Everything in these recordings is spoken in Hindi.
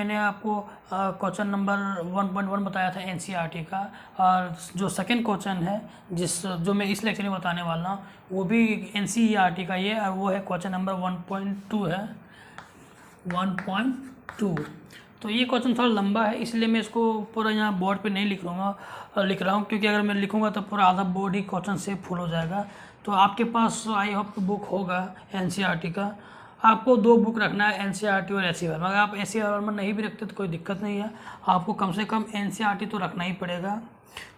मैंने आपको क्वेश्चन नंबर 1.1 बताया था एनसीईआरटी का, और जो सेकंड क्वेश्चन है जो मैं इस लेक्चर में बताने वाला हूँ वो भी एनसीईआरटी का ही है, और वो है क्वेश्चन नंबर 1.2 है 1.2। तो ये क्वेश्चन थोड़ा लंबा है, इसलिए मैं इसको पूरा यहाँ बोर्ड पे नहीं लिख रहा हूँ, क्योंकि अगर मैं लिखूँगा तो पूरा आधा बोर्ड ही क्वेश्चन से फुल हो जाएगा। तो आपके पास आई होप बुक होगा एनसीईआरटी का। आपको 2 बुक रखना है, एनसीईआरटी और एससी वर्मा। अगर आप एससी वर्मा नहीं भी रखते तो कोई दिक्कत नहीं है, आपको कम से कम एनसीईआरटी तो रखना ही पड़ेगा।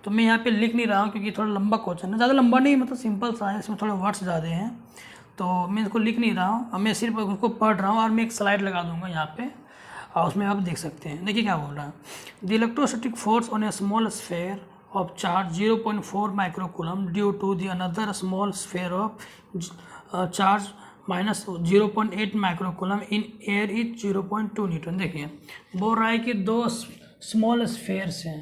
तो मैं यहाँ पे लिख नहीं रहा हूँ क्योंकि थोड़ा लंबा क्वेश्चन है, ज़्यादा लंबा नहीं, मतलब सिंपल सा है, इसमें थोड़े वर्ड्स ज़्यादा हैं, तो मैं इसको लिख नहीं रहा हूँ, मैं सिर्फ उसको पढ़ रहा हूँ। और मैं एक स्लाइड लगा दूँगा यहाँ पे, और उसमें आप देख सकते हैं। देखिए क्या बोल रहा है, the electrostatic force on A small sphere of charge 0.4 microcoulomb due to the another small sphere of charge minus 0.8 microcoulomb in air is 0.2 Newton. देखिए बोल रहा है कि 2 स्मॉल स्फेयर्स हैं,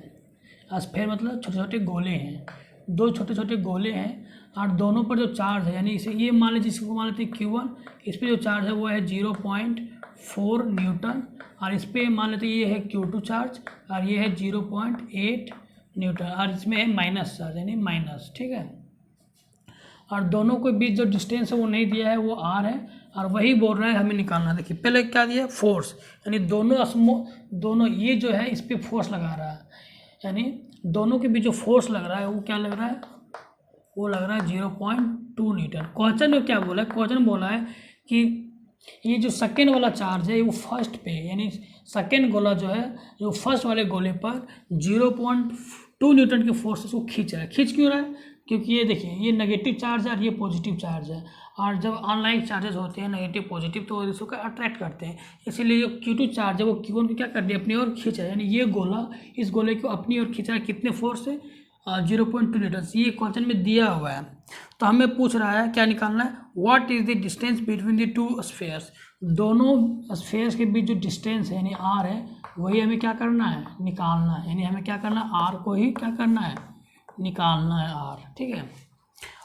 स्फेयर मतलब छोटे छोटे गोले हैं, 2 छोटे छोटे गोले हैं, और दोनों पर जो चार्ज है, यानी इसे ये मान लीजिए, इसको मान लेते हैं Q1, इस पर जो चार्ज है वो है 0.4 न्यूटन, और इस पर मान लेते हैं ये है Q2 चार्ज, और ये है 0.8 न्यूटन, और इसमें है माइनस चार्ज यानी माइनस, ठीक है। और दोनों के बीच जो डिस्टेंस है वो नहीं दिया है, वो r है, और वही बोल रहा है हमें निकालना। देखिए पहले क्या दिया, फोर्स, यानी दोनों ये जो है इस पर फोर्स लगा रहा है, यानी दोनों के बीच जो फोर्स लग रहा है वो क्या लग रहा है, वो लग रहा है 0.2 न्यूटन। क्वेश्चन में क्या बोला है, क्वेश्चन बोला है कि ये जो सेकेंड वाला चार्ज है वो फर्स्ट पे, यानी सेकेंड गोला जो है, जो फर्स्ट वाले गोले पर 0.2 न्यूटन के फोर्स उसको खींच रहा है। खींच क्यों रहा है, क्योंकि ये देखिए ये नेगेटिव चार्ज है और ये पॉजिटिव चार्ज है, और जब ऑनलाइन चार्जेस होते हैं नेगेटिव पॉजिटिव तो इसको अट्रैक्ट करते हैं, इसीलिए जो Q2 चार्ज है वो Q1 को क्या कर दिया, अपनी ओर खींच रहा है, यानी ये गोला इस गोले को अपनी ओर खींच रहा है। कितने फोर्स से, 0.2 न्यूटन। ये क्वेश्चन में दिया हुआ है, तो हमें पूछ रहा है क्या निकालना है, what is the distance between the 2 spheres. दोनों स्फेयर्स के बीच जो डिस्टेंस है यानी r है, वही हमें क्या करना है, निकालना है। यानी हमें क्या करना है, r को ही क्या करना है, निकालना है r, ठीक है।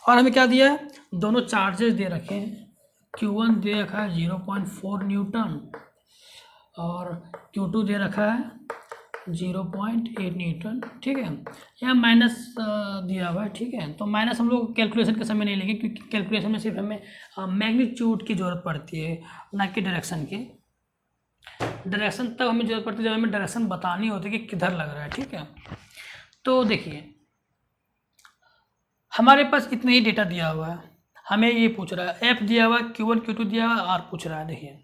और हमें क्या दिया है, दोनों चार्जेस दे रखे हैं, Q1 दे रखा है 0.4 न्यूटन, और Q2 दे रखा है 0.8 न्यूटन, ठीक है। यहाँ माइनस दिया हुआ है, ठीक है। तो माइनस हम लोग कैलकुलेशन के समय नहीं लेंगे, क्योंकि कैलकुलेशन में सिर्फ हमें मैग्नीट्यूड की ज़रूरत पड़ती है, ना कि डायरेक्शन की। डायरेक्शन तब हमें ज़रूरत पड़ती है जब हमें डायरेक्शन बतानी होती है कि किधर लग रहा है, ठीक है। तो देखिए हमारे पास इतने ही डेटा दिया हुआ है, हमें ये पूछ रहा है, F दिया हुआ है, Q1 Q2 दिया हुआ है, R पूछ रहा है। देखिए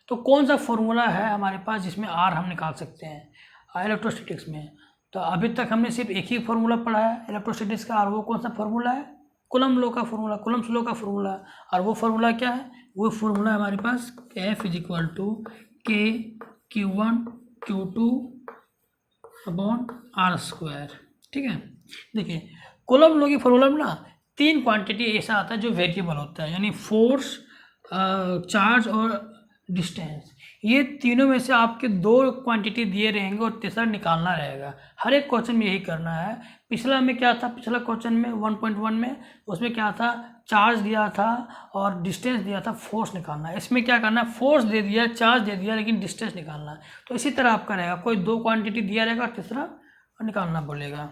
तो कौन सा फॉर्मूला है हमारे पास जिसमें R हम निकाल सकते हैं इलेक्ट्रोस्टैटिक्स में। तो अभी तक हमने सिर्फ एक ही फार्मूला पढ़ा है इलेक्ट्रोस्टैटिक्स का, और वो कौन सा फार्मूला है, कूलम्ब लॉ का फार्मूला, कूलम्ब लॉ का फार्मूला। और वो फार्मूला क्या है, वो फार्मूला हमारे पास F = K Q1 Q2 upon R², ठीक है। देखिए कूलम्ब लॉ की फार्मूला में ना 3 क्वांटिटी ऐसा आता है जो वेरिएबल होता है, यानी फोर्स, चार्ज और डिस्टेंस। ये तीनों में से आपके 2 क्वांटिटी दिए रहेंगे और तीसरा निकालना रहेगा। हर एक क्वेश्चन में यही करना है। पिछला में क्या था, पिछला क्वेश्चन में 1.1 में उसमें क्या था, चार्ज दिया था और डिस्टेंस दिया था, फोर्स निकालना है। इसमें क्या करना है, फोर्स दे दिया, चार्ज दे दिया, लेकिन डिस्टेंस निकालना है। तो इसी तरह आपका रहेगा, कोई 2 क्वांटिटी दिया रहेगा और तीसरा निकालना बोलेगा।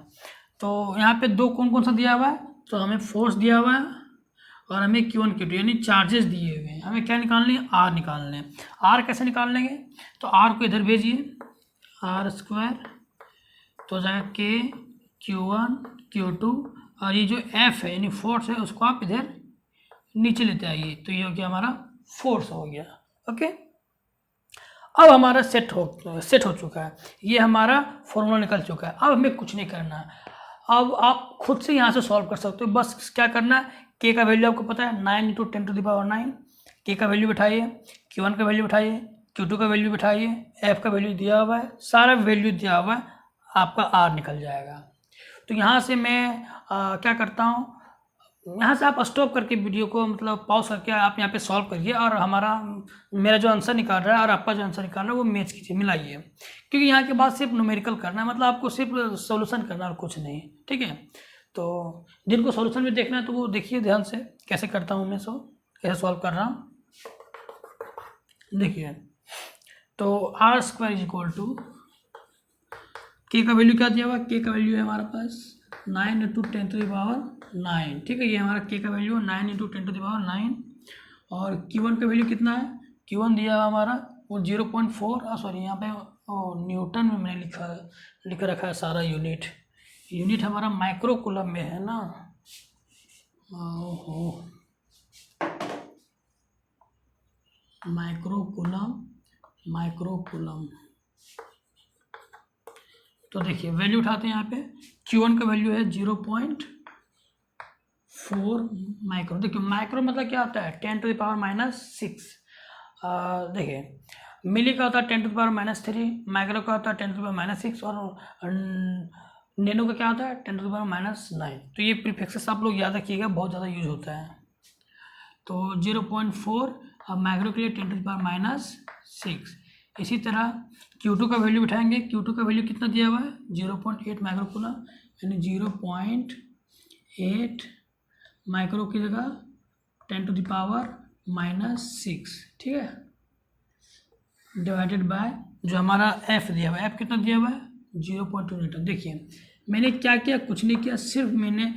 तो यहाँ पे 2 कौन कौन सा दिया हुआ है, तो हमें फोर्स दिया हुआ है और हमें Q1 Q2 यानी चार्जेस दिए हुए हैं। हमें क्या निकालने हैं, R निकालने हैं। R कैसे निकाल लेंगे, तो R को इधर भेजिए, R², तो जाएगा K Q1 Q2, और ये जो F है यानी फोर्स है उसको आप इधर नीचे लेते आइए, तो ये हो गया हमारा फोर्स हो गया, ओके। अब हमारा सेट हो चुका है, ये हमारा फॉर्मूला निकल चुका है। अब हमें कुछ नहीं करना है, अब आप खुद से यहाँ से सॉल्व कर सकते हो। बस क्या करना है, K का वैल्यू आपको पता है 9 × 10⁹ K का वैल्यू बैठाइए, Q1 का वैल्यू बैठाइए, Q2 का वैल्यू बैठाइए, F का वैल्यू दिया हुआ है, सारा वैल्यू दिया हुआ है, आपका R निकल जाएगा। तो यहाँ से मैं क्या करता हूँ, यहाँ से आप स्टॉप करके वीडियो को मतलब पॉज करके आप यहाँ पे सॉल्व करिए, और मेरा जो आंसर निकाल रहा है और आपका जो आंसर निकाल रहा है वो मैच कीजिए, मिलाइए, क्योंकि यहाँ के बाद सिर्फ न्यूमेरिकल करना है, मतलब आपको सिर्फ सॉल्यूशन करना और कुछ नहीं, ठीक है। तो जिनको सॉल्यूशन में देखना है तो वो देखिए ध्यान से कैसे करता हूँ मैं, कैसे सॉल्व कर रहा हूँ। देखिए तो R square is equal to K का वैल्यू क्या दिया हुआ, के का वैल्यू है हमारे पास 9 इंटू 10⁹ ठीक है। ये हमारा के का वैल्यू है 9 इंटू 10⁹ और Q1 का वैल्यू कितना है, Q1 दिया हुआ हमारा वो 0.4 सॉरी यहाँ पे न्यूटन में मैंने लिख रखा है सारा यूनिट हमारा माइक्रो कूलम में है ना। ओहो माइक्रो कूलम। तो देखिए वैल्यू उठाते हैं यहाँ पे, Q1 का वैल्यू है 0.4 माइक्रो। देखिए माइक्रो मतलब क्या होता है 10⁻⁻⁶। देखिए मिली का होता है 10⁻⁻3, माइक्रो का होता है 10⁻⁻6 और नैनो का क्या होता है 10⁻⁹। तो ये प्रीफिक्सेस आप लोग याद रखिएगा, बहुत ज़्यादा यूज होता है। तो 0.4 अब माइक्रो के लिए 10⁻⁶। इसी तरह Q2 का वैल्यू उठाएंगे, Q2 का वैल्यू कितना दिया हुआ है 0.8 माइक्रो कूलम, यानी 0.8 माइक्रो की जगह 10⁻⁻6, ठीक है, डिवाइडेड बाय जो हमारा F दिया हुआ है, F कितना दिया हुआ है 0.2 न्यूटन। देखिए मैंने क्या किया, कुछ नहीं किया, सिर्फ मैंने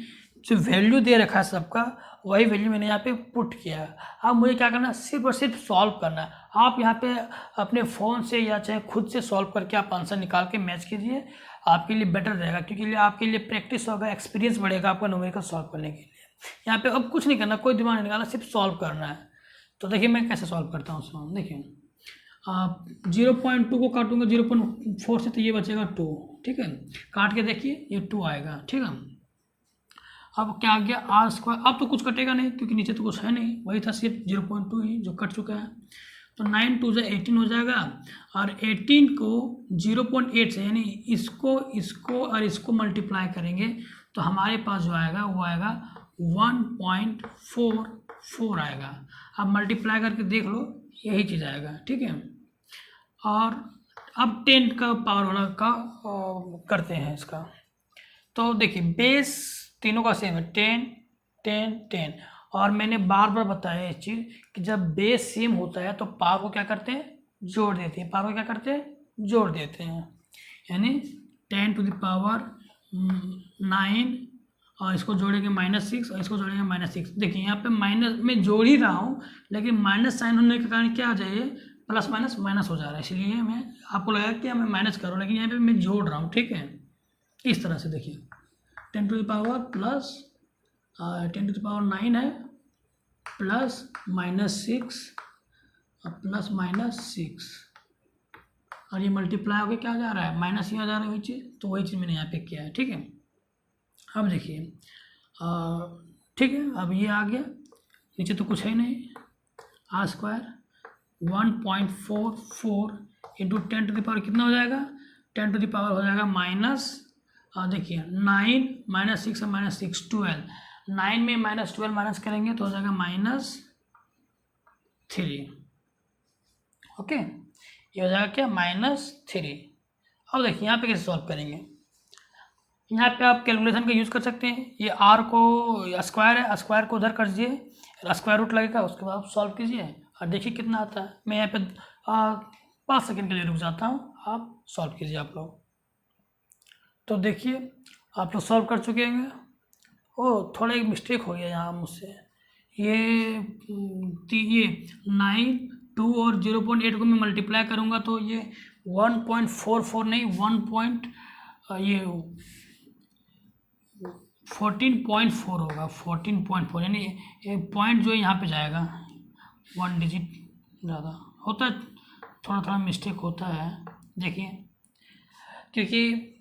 जो वैल्यू दे रखा है सबका वही वैल्यू मैंने यहाँ पे पुट किया है। अब मुझे क्या करना है, सिर्फ और सिर्फ सॉल्व करना है। आप यहाँ पे अपने फ़ोन से या चाहे खुद से सॉल्व करके आप आंसर निकाल के मैच कीजिए, आपके लिए बेटर रहेगा, क्योंकि आपके लिए प्रैक्टिस होगा, एक्सपीरियंस बढ़ेगा आपका न्यूमेरिकल सॉल्व करने के लिए। यहाँ पे अब कुछ नहीं करना, कोई दिमाग नहीं निकालना, सिर्फ सॉल्व करना है। तो देखिए मैं कैसे सॉल्व करता हूँ उसको। देखिए 0.2 को काटूंगा 0.4 से तो ये बचेगा 2, ठीक है, काट के देखिए ये 2 आएगा, ठीक है। अब क्या आ गया आर स्क्वायर, अब तो कुछ कटेगा नहीं क्योंकि नीचे तो कुछ है नहीं, वही था सिर्फ 0.2 ही जो कट चुका है। तो 9 2 18 हो जाएगा, और 18 को 0.8 से यानी इसको और इसको मल्टीप्लाई करेंगे तो हमारे पास जो आएगा वो आएगा 1.44 आएगा। अब मल्टीप्लाई करके देख लो यही चीज़ आएगा, ठीक है। और अब 10 का पावर वाला का करते हैं इसका। तो देखिए बेस तीनों का सेम है 10 10 10, और मैंने बार बार बताया इस चीज़ कि जब बेस सेम होता है तो पावर को क्या करते हैं जोड़ देते हैं, पावर को क्या करते हैं जोड़ देते हैं, यानी 10⁻⁹ और इसको जोड़ेंगे -6 और इसको जोड़ेंगे -6। देखिए यहाँ पे माइनस में जोड़ ही रहा हूँ, लेकिन माइनस साइन होने के कारण क्या आ जाए प्लस माइनस माइनस हो जा रहा है, इसलिए मैं आपको लगा कि मैं माइनस करूँ, लेकिन यहाँ पे मैं जोड़ रहा हूँ, ठीक है। इस तरह से देखिए 10 to the power plus 10 to the power 9 है प्लस -6 और प्लस -6, और ये मल्टीप्लाई होकर क्या जा रहा है माइनस ही आ जा रहा है वही चीज़, तो वही चीज़ मैंने यहाँ पे किया है, ठीक है। अब देखिए ठीक है, अब ये आ गया, नीचे तो कुछ है नहीं, R square 1.44 into 10 to the power कितना हो जाएगा 10 टू द पावर हो जाएगा माइनस, देखिए 9 -6 और -6 12, 9 में -12 माइनस करेंगे तो हो जाएगा -3, ओके, ये हो जाएगा क्या -3। अब देखिए यहाँ पे कैसे सॉल्व करेंगे, यहाँ पे आप कैलकुलेशन का यूज़ कर सकते हैं। ये आर को स्क्वायर है, स्क्वायर को उधर कर दीजिए, स्क्वायर रूट लगेगा, उसके बाद आप सॉल्व कीजिए और देखिए कितना आता है। मैं यहाँ पे 5 सेकंड के लिए रुक जाता हूँ, आप सॉल्व कीजिए आप लोग। तो देखिए आप लोग सॉल्व कर चुके हैं। ओह थोड़ा एक मिस्टेक हो गया यहाँ मुझसे, ये 9 2 और 0.8 को मैं मल्टीप्लाई करूँगा तो ये 1.44 नहीं 14.4 होगा, 14.4, यानी पॉइंट जो है यहाँ पे जाएगा 1 डिजिट ज़्यादा होता है, थोड़ा थोड़ा मिस्टेक होता है। देखिए क्योंकि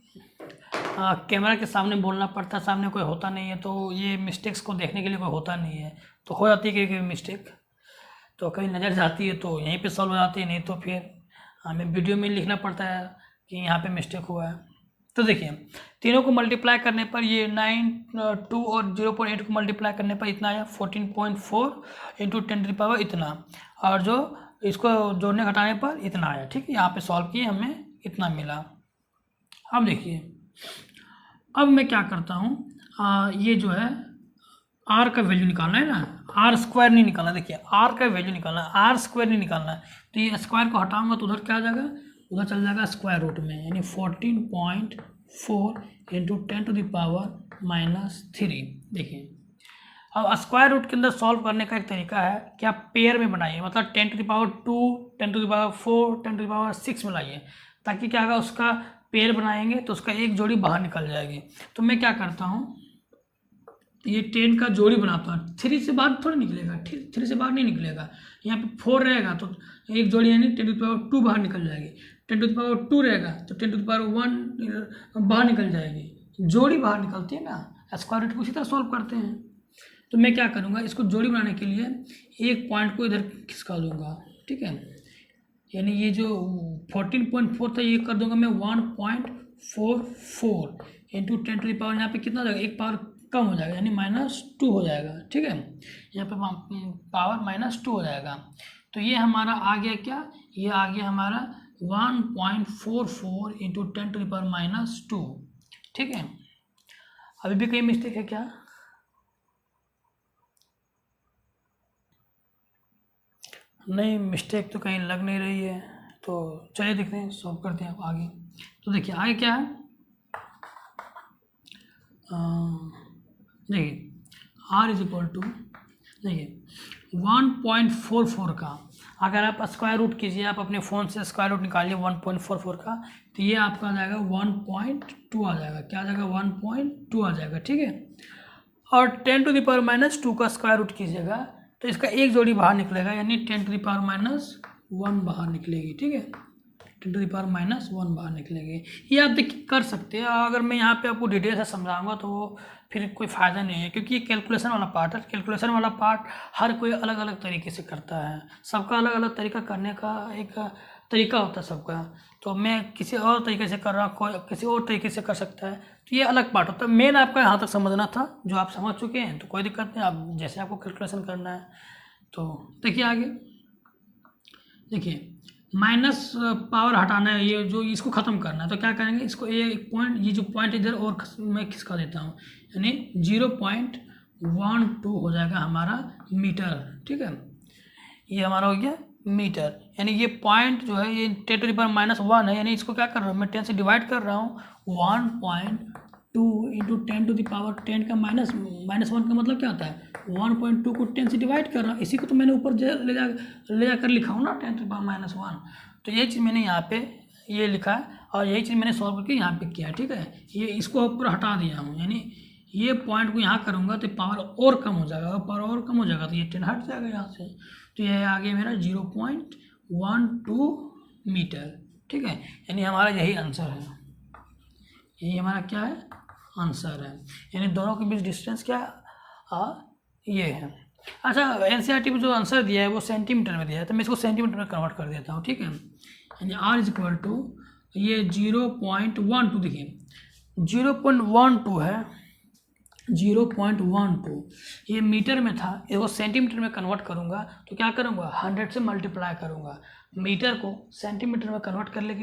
कैमरा के सामने बोलना पड़ता है, सामने कोई होता नहीं है, तो ये मिस्टेक्स को देखने के लिए कोई होता नहीं है, तो हो जाती है कभी मिस्टेक, तो कहीं नज़र जाती है तो यहीं पे सॉल्व हो जाती है, नहीं तो फिर हमें वीडियो में लिखना पड़ता है कि यहाँ पे मिस्टेक हुआ है। तो देखिए तीनों को मल्टीप्लाई करने पर ये 9 2 और 0.8 को मल्टीप्लाई करने पर इतना आया 14.4 इंटू 10 टू द पावर इतना, और जो इसको जोड़ने घटाने पर इतना आया, ठीक है। यहाँ पे सॉल्व किए हमें इतना मिला। अब देखिए अब मैं क्या करता हूँ, ये जो है आर का वैल्यू निकालना है ना, आर स्क्वायर नहीं निकालना, देखिए आर का वैल्यू निकालना, आर स्क्वायर नहीं निकालना। तो ये स्क्वायर को हटाऊंगा तो उधर क्या आ जाएगा, उधर चल जाएगा स्क्वायर रूट में, यानी 14.4 इंटू 10⁻³ देखिए अब स्क्वायर रूट के अंदर सॉल्व करने का एक तरीका है कि आप पेयर में बनाइए, मतलब 10⁻², 10⁻4, 10⁻6 मिलाइए, ताकि क्या होगा उसका पेयर बनाएंगे तो उसका एक जोड़ी बाहर निकल जाएगी। तो मैं क्या करता हूँ, ये 10 का जोड़ी बनाता हूँ, 3 से बाहर थोड़ी निकलेगा, 3 से बाहर नहीं निकलेगा, यहाँ पे 4 रहेगा तो एक जोड़ी यानी 10⁻² बाहर निकल जाएगी, 10⁻² रहेगा तो 10⁻1 बाहर निकल जाएगी, जोड़ी बाहर निकलती है ना। स्क्वायर रूट को इसी तरह सॉल्व करते हैं। तो मैं क्या करूँगा, इसको जोड़ी बनाने के लिए एक पॉइंट को इधर खिसका दूंगा, ठीक है, यानी ये जो 14.4 था ये कर दूंगा मैं 1.44 इंटू 10⁻, यहाँ पे कितना हो जाएगा, एक पावर कम हो जाएगा यानी -2 हो जाएगा, ठीक है, यहाँ पे पावर -2 हो जाएगा। तो ये हमारा आ गया क्या, ये आ गया हमारा 1.44 इंटू 10⁻², ठीक है। अभी भी कहीं मिस्टेक है क्या, नहीं मिस्टेक तो कहीं लग नहीं रही है। तो चलिए देखते हैं, सॉल्व करते हैं आगे। तो देखिए आगे क्या है, देखिए r इज इक्वल टू, देखिए 1.44 का अगर आप स्क्वायर रूट कीजिए, आप अपने फ़ोन से स्क्वायर रूट निकालिए 1.44 का, तो ये आपका आ जाएगा 1.2 आ जाएगा, क्या आ जाएगा 1.2 आ जाएगा, ठीक है। और 10⁻² का स्क्वायर रूट कीजिएगा तो इसका एक जोड़ी बाहर निकलेगा, यानी 10⁻1 बाहर निकलेगी, ठीक है, 10⁻1 बाहर निकलेगी। ये आप देख कर सकते हैं। अगर मैं यहाँ पे आपको डिटेल से समझाऊंगा तो फिर कोई फ़ायदा नहीं है, क्योंकि ये कैलकुलेशन वाला पार्ट है। कैलकुलेशन वाला पार्ट हर कोई अलग अलग तरीके से करता है, सबका अलग अलग तरीका करने का एक तरीका होता है सबका। तो मैं किसी और तरीके से कर रहा हूँ, कोई किसी और तरीके से कर सकता है, तो ये अलग पार्ट होता है। मेन आपका यहाँ तक समझना था, जो आप समझ चुके हैं तो कोई दिक्कत नहीं, आप जैसे आपको कैलकुलेशन करना है। तो देखिए आगे, देखिए माइनस पावर हटाना है, ये जो इसको ख़त्म करना है, तो क्या करेंगे, इसको एक पॉइंट, ये जो पॉइंट इधर और मैं खिसका देता हूँ, यानी 0.12 हो जाएगा हमारा मीटर, ठीक है, ये हमारा हो गया मीटर। यानी ये पॉइंट जो है ये 10⁻1 है, यानी इसको क्या कर रहा हूँ मैं 10 से डिवाइड कर रहा हूँ, 1.2 इंटू 10⁻10 का -1 का मतलब क्या होता है, 1.2 को 10 से डिवाइड कर रहा हूँ, इसी को तो मैंने ऊपर ले जाकर लिखा हूँ ना 10⁻1। तो यही चीज़ मैंने यहाँ पे ये लिखा है और यही चीज़ मैंने सॉल्व करके यहाँ पे किया, ठीक है। ये इसको ऊपर हटा दिया हूँ, यानी ये पॉइंट को यहाँ करूँगा तो पावर और कम हो जाएगा, और पावर और कम हो जाएगा तो ये 10 हट जाएगा यहाँ से। तो ये आ गया मेरा 0.12 मीटर, ठीक है, यानी हमारा यही आंसर है, यही हमारा क्या है आंसर है। यानी दोनों के बीच डिस्टेंस क्या है, ये है। अच्छा, एनसीईआरटी में जो आंसर दिया है वो सेंटीमीटर में दिया है, तो मैं इसको सेंटीमीटर में कन्वर्ट कर देता हूँ, ठीक है। यानी r इज इक्वल टू ये 0.12, देखिए 0.12 है, 0.12 ये मीटर में था, इसको सेंटीमीटर में कन्वर्ट करूँगा तो क्या करूँगा 100 से मल्टीप्लाई करूँगा। मीटर को सेंटीमीटर में कन्वर्ट करने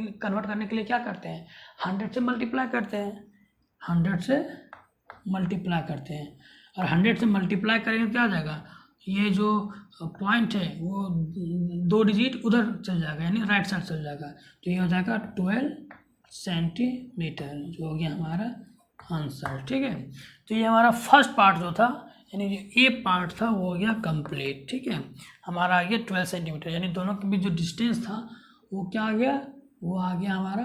के लिए क्या करते हैं, 100 से मल्टीप्लाई करते हैं, 100 से मल्टीप्लाई करते हैं, और 100 से मल्टीप्लाई करेंगे क्या आ जाएगा, ये जो पॉइंट है वो 2 डिजिट उधर चल जाएगा, यानी राइट साइड चल जाएगा, तो ये हो जाएगा 12 सेंटीमीटर, जो हो गया हमारा आंसर, ठीक है। तो ये हमारा फर्स्ट पार्ट जो था, यानी जो ए पार्ट था वो हो गया कंप्लीट, ठीक है। हमारा आ गया 12 सेंटीमीटर, यानी दोनों के बीच जो डिस्टेंस था वो क्या आ गया, वो आ गया हमारा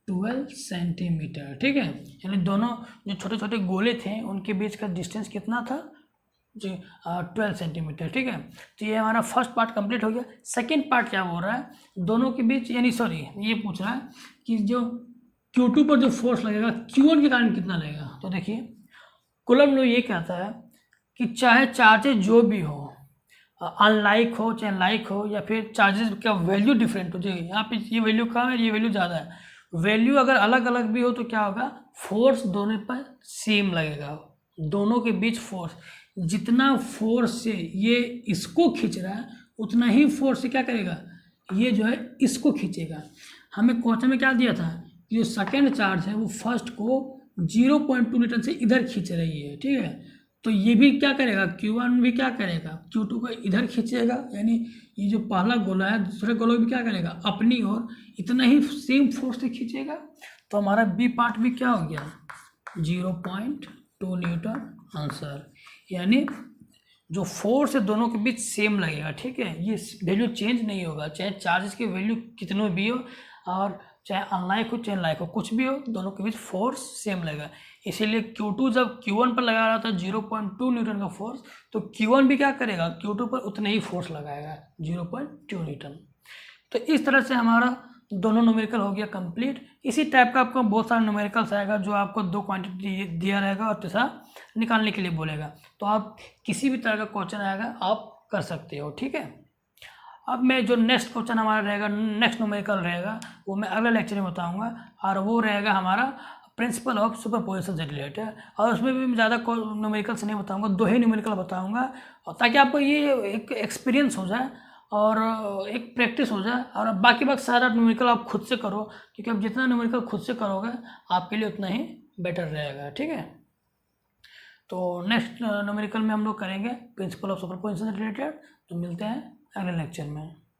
12 सेंटीमीटर, ठीक है। यानी दोनों जो छोटे छोटे गोले थे उनके बीच का डिस्टेंस कितना था जी 12 सेंटीमीटर, ठीक है। तो ये हमारा फर्स्ट पार्ट कंप्लीट हो गया। सेकंड पार्ट क्या हो रहा है, दोनों के बीच, यानी सॉरी ये पूछ रहा है कि जो Q2 पर जो फोर्स लगेगा Q1 के कारण कितना लगेगा। तो देखिए कूलम लॉ ये कहता है कि चाहे चार्जेस जो भी हो, अनलाइक हो चाहे लाइक हो, या फिर चार्जेस का वैल्यू डिफरेंट हो, जो यहाँ पे ये वैल्यू कम है ये वैल्यू ज़्यादा है, वैल्यू अगर अलग अलग भी हो तो क्या होगा, फोर्स दोनों पर सेम लगेगा। दोनों के बीच फोर्स, जितना फोर्स से ये इसको खींच रहा है उतना ही फोर्स से क्या करेगा, ये जो है इसको खींचेगा। हमें क्वेश्चन में क्या दिया था, कि जो सेकेंड चार्ज है वो फर्स्ट को 0.2 न्यूटन से इधर खींच रही है, ठीक है। तो ये भी क्या करेगा, Q1 भी क्या करेगा, Q2 को इधर खींचेगा, यानी ये जो पहला गोला है दूसरे गोला भी क्या करेगा, अपनी ओर इतना ही सेम फोर्स से खींचेगा। तो हमारा बी पार्ट भी क्या हो गया, 0.2 न्यूटन आंसर। यानी जो फोर्स है दोनों के बीच सेम लगेगा, ठीक है, ये वैल्यू चेंज नहीं होगा, चाहे चार्जेस की वैल्यू कितने भी हो और चाहे अनलाइक हो चाहे लाइक हो, कुछ भी हो, दोनों के बीच फोर्स सेम लगेगा। इसीलिए Q2 जब Q1 पर लगा रहा था 0.2 न्यूटन का फोर्स, तो Q1 भी क्या करेगा, Q2 पर उतना ही फोर्स लगाएगा, 0.2 न्यूटन। तो इस तरह से हमारा दोनों न्यूमेरिकल हो गया कंप्लीट। इसी टाइप का आपको बहुत सारे न्यूमेरिकल्स आएगा जो आपको 2 क्वांटिटी दिया रहेगा और तीसरा निकालने के लिए बोलेगा। तो आप किसी भी तरह का क्वेश्चन आएगा आप कर सकते हो, ठीक है। अब मैं जो नेक्स्ट क्वेश्चन हमारा रहेगा, नेक्स्ट न्यूमेरिकल रहेगा, वो मैं अगले लेक्चर में बताऊंगा, और वो रहेगा हमारा प्रिंसिपल ऑफ सुपरपोजिशन से रिलेटेड। और उसमें भी मैं ज़्यादा न्यूमेरिकल्स नहीं बताऊंगा, 2 ही न्यूमेरिकल बताऊंगा, और ताकि आपको ये एक एक्सपीरियंस हो जाए और एक प्रैक्टिस हो जाए, और बाकी सारा न्यूमेरिकल आप खुद से करो, क्योंकि आप जितना न्यूमेरिकल खुद से करोगे आपके लिए उतना ही बेटर रहेगा, ठीक है। तो नेक्स्ट न्यूमेरिकल में हम लोग करेंगे प्रिंसिपल ऑफ सुपरपोजिशन से रिलेटेड। तो मिलते हैं अगले लेक्चर में।